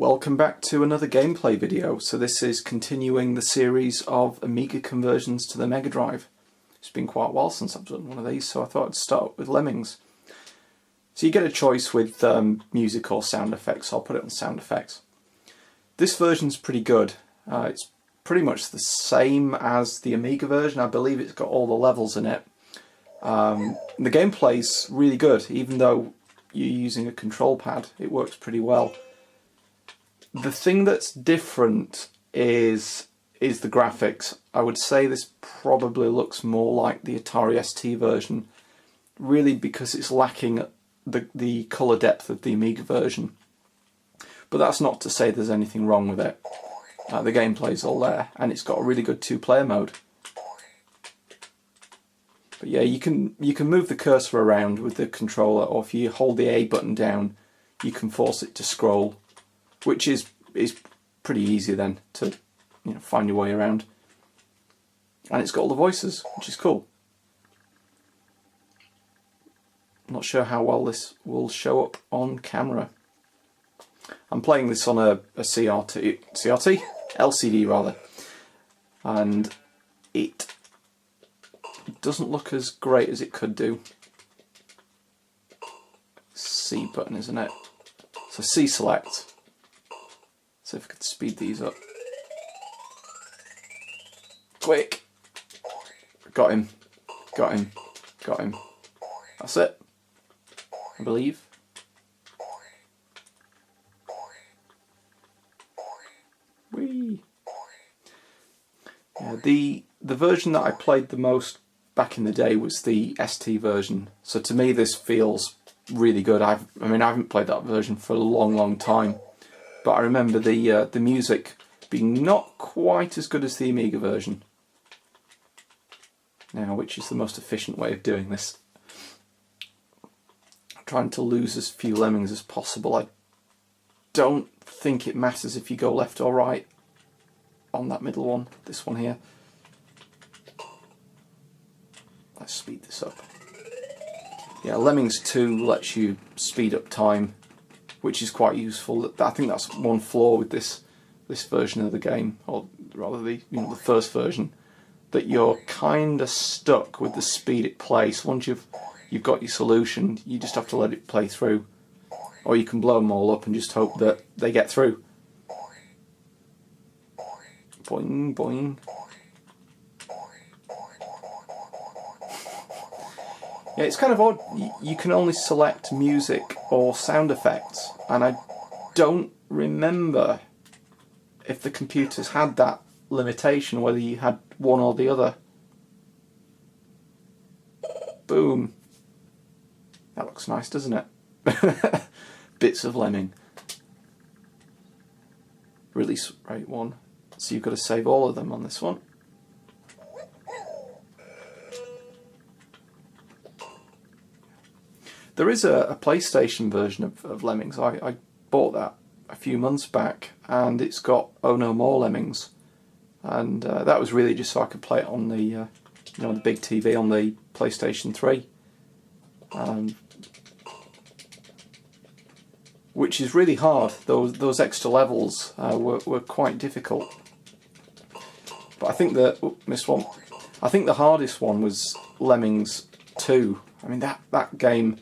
Welcome back to another gameplay video. So this is continuing the series of Amiga conversions to the Megadrive. It's been quite a while since I've done one of these, so I thought I'd start with Lemmings. So you get a choice with music or sound effects. I'll put it on sound effects. This version's pretty good. It's pretty much the same as the Amiga version. I believe it's got all the levels in it. The gameplay's really good, even though you're using a control pad. It works pretty well. The thing that's different is the graphics. I would say this probably looks more like the Atari ST version, really because it's lacking the colour depth of the Amiga version. But that's not to say there's anything wrong with it. The gameplay's all there, and it's got a really good two-player mode. But yeah, you can move the cursor around with the controller, or if you hold the A button down, you can force it to scroll, which is pretty easy then to find your way around. And it's got all the voices, which is cool. I'm not sure how well this will show up on camera. I'm playing this on a LCD rather, and it doesn't look as great as it could do. C button, isn't it? So C select. So if I could speed these up. Quick! Got him. Got him. Got him. That's it. I believe. Whee! Yeah, the version that I played the most back in the day was the ST version. So to me this feels really good. I haven't played that version for a long time. But I remember the music being not quite as good as the Amiga version. Now, which is the most efficient way of doing this? I'm trying to lose as few lemmings as possible. I don't think it matters if you go left or right on that middle one, this one here. Let's speed this up. Yeah, Lemmings 2 lets you speed up time, which is quite useful. I think that's one flaw with this version of the game, or rather the first version, that you're kind of stuck with the speed it plays. Once you've got your solution, you just have to let it play through, or you can blow them all up and just hope that they get through. Boing boing. Yeah, it's kind of odd. You can only select music or sound effects, and I don't remember if the computers had that limitation, whether you had one or the other. Boom. That looks nice, doesn't it? Bits of lemming. Release rate 1. So you've got to save all of them on this one. There is a PlayStation version of Lemmings. I bought that a few months back, and it's got Oh No More Lemmings, and that was really just so I could play it on the the big TV on the PlayStation 3, which is really hard. Those extra levels were quite difficult. But I think missed one. I think the hardest one was Lemmings 2. I mean that game,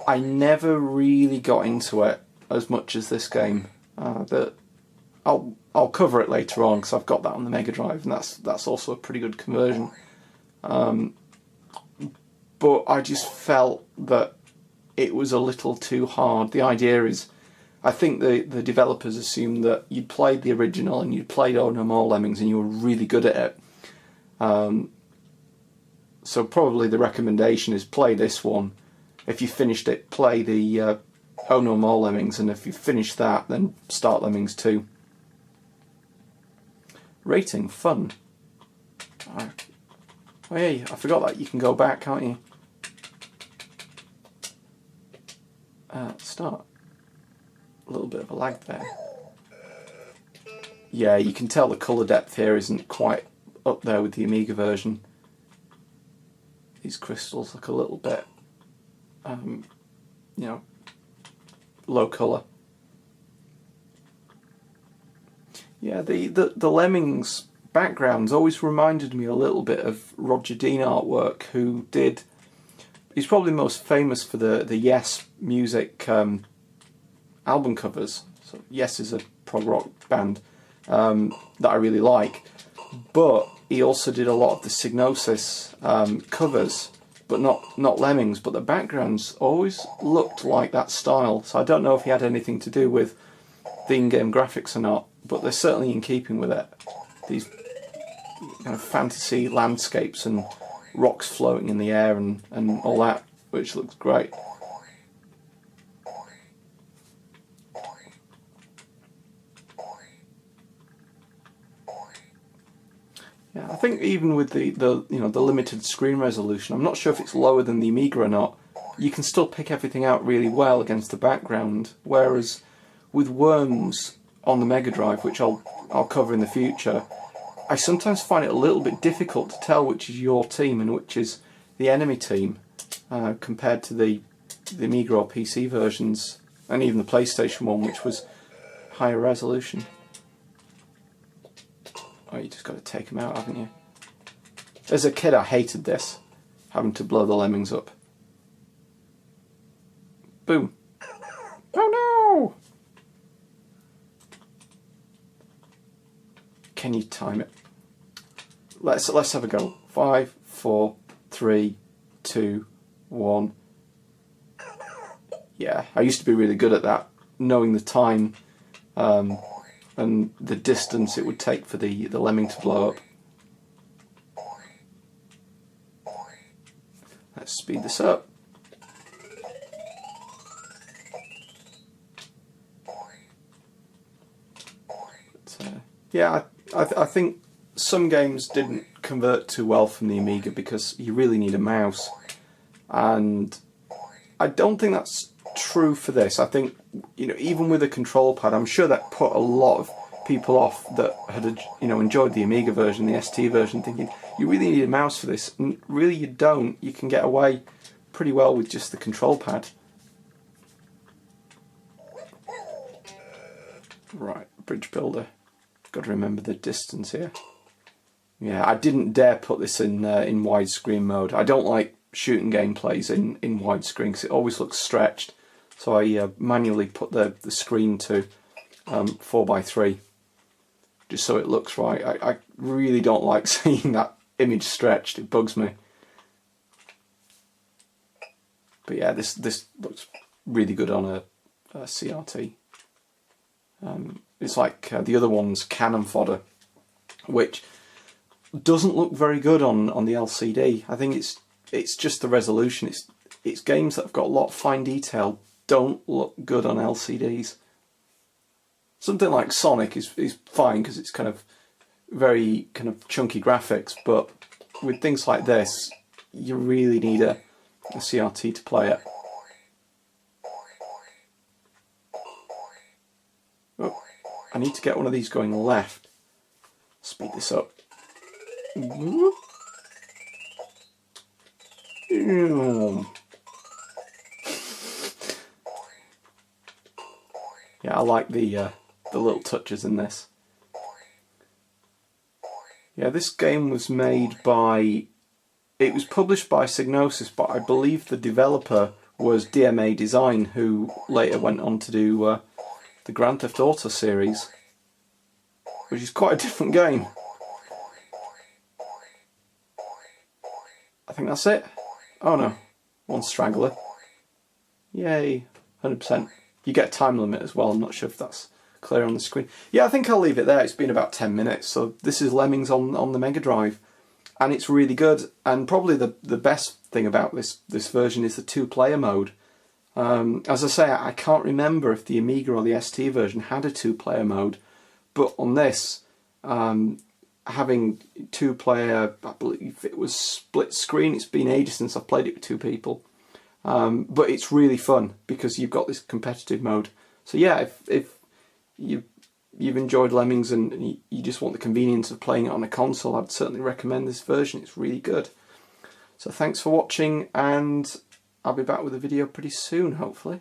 I never really got into it as much as this game. I'll cover it later on because I've got that on the Megadrive, and that's also a pretty good conversion. But I just felt that it was a little too hard. The idea is, I think the developers assumed that you'd played the original and you'd played Oh No More Lemmings and you were really good at it. So probably the recommendation is play this one. If you finished it, play the Oh No More Lemmings, and if you finish that, then start Lemmings 2. Rating, fun. Oh yeah, I forgot that. You can go back, can't you? Start. A little bit of a lag there. Yeah, you can tell the colour depth here isn't quite up there with the Amiga version. These crystals look a little bit low colour. Yeah, the Lemmings backgrounds always reminded me a little bit of Roger Dean artwork, who did... He's probably most famous for the Yes music album covers. So Yes is a prog rock band that I really like, but he also did a lot of the Psygnosis covers, but not Lemmings. But the backgrounds always looked like that style, so I don't know if he had anything to do with the in-game graphics or not, but they're certainly in keeping with it. These kind of fantasy landscapes and rocks floating in the air and all that, which looks great. Yeah, I think even with the limited screen resolution, I'm not sure if it's lower than the Amiga or not, you can still pick everything out really well against the background, whereas with Worms on the Megadrive, which I'll cover in the future, I sometimes find it a little bit difficult to tell which is your team and which is the enemy team, compared to the Amiga or PC versions, and even the PlayStation one, which was higher resolution. Oh, you just got to take them out, haven't you? As a kid, I hated this, having to blow the Lemmings up. Boom. Oh no! Can you time it? Let's have a go. 5, 4, 3, 2, 1. Yeah, I used to be really good at that, knowing the time and the distance it would take for the lemming to blow up. Let's speed this up. But, yeah, I think some games didn't convert too well from the Amiga because you really need a mouse, and I don't think that's true for this. I think, even with a control pad, I'm sure that put a lot of people off that had enjoyed the Amiga version, the ST version, thinking you really need a mouse for this, and really you don't. You can get away pretty well with just the control pad. Right, bridge builder. Got to remember the distance here. Yeah, I didn't dare put this in widescreen mode. I don't like shooting gameplays in widescreen because it always looks stretched. So I manually put the screen to 4:3, just so it looks right. I really don't like seeing that image stretched. It bugs me. But yeah, this looks really good on a CRT. It's like the other one's cannon fodder, which doesn't look very good on the LCD. I think it's just the resolution. It's games that have got a lot of fine detail don't look good on LCDs. Something like Sonic is fine because it's kind of very kind of chunky graphics, but with things like this, you really need a CRT to play it. Oh, I need to get one of these going left. Speed this up. Yeah, I like the little touches in this. Yeah, this game was made by... It was published by Psygnosis, but I believe the developer was DMA Design, who later went on to do the Grand Theft Auto series, which is quite a different game. I think that's it. Oh no, one straggler. Yay, 100%. You get a time limit as well. I'm not sure if that's clear on the screen. Yeah, I think I'll leave it there. It's been about 10 minutes. So this is Lemmings on the Mega Drive, and it's really good. And probably the best thing about this version is the 2-player mode. As I say, I can't remember if the Amiga or the ST version had a 2-player mode, but on this, having 2-player, I believe it was split screen. It's been ages since I've played it with 2 people. But it's really fun because you've got this competitive mode. So yeah, if you've enjoyed Lemmings and you just want the convenience of playing it on a console, I'd certainly recommend this version. It's really good. So thanks for watching, and I'll be back with a video pretty soon, hopefully.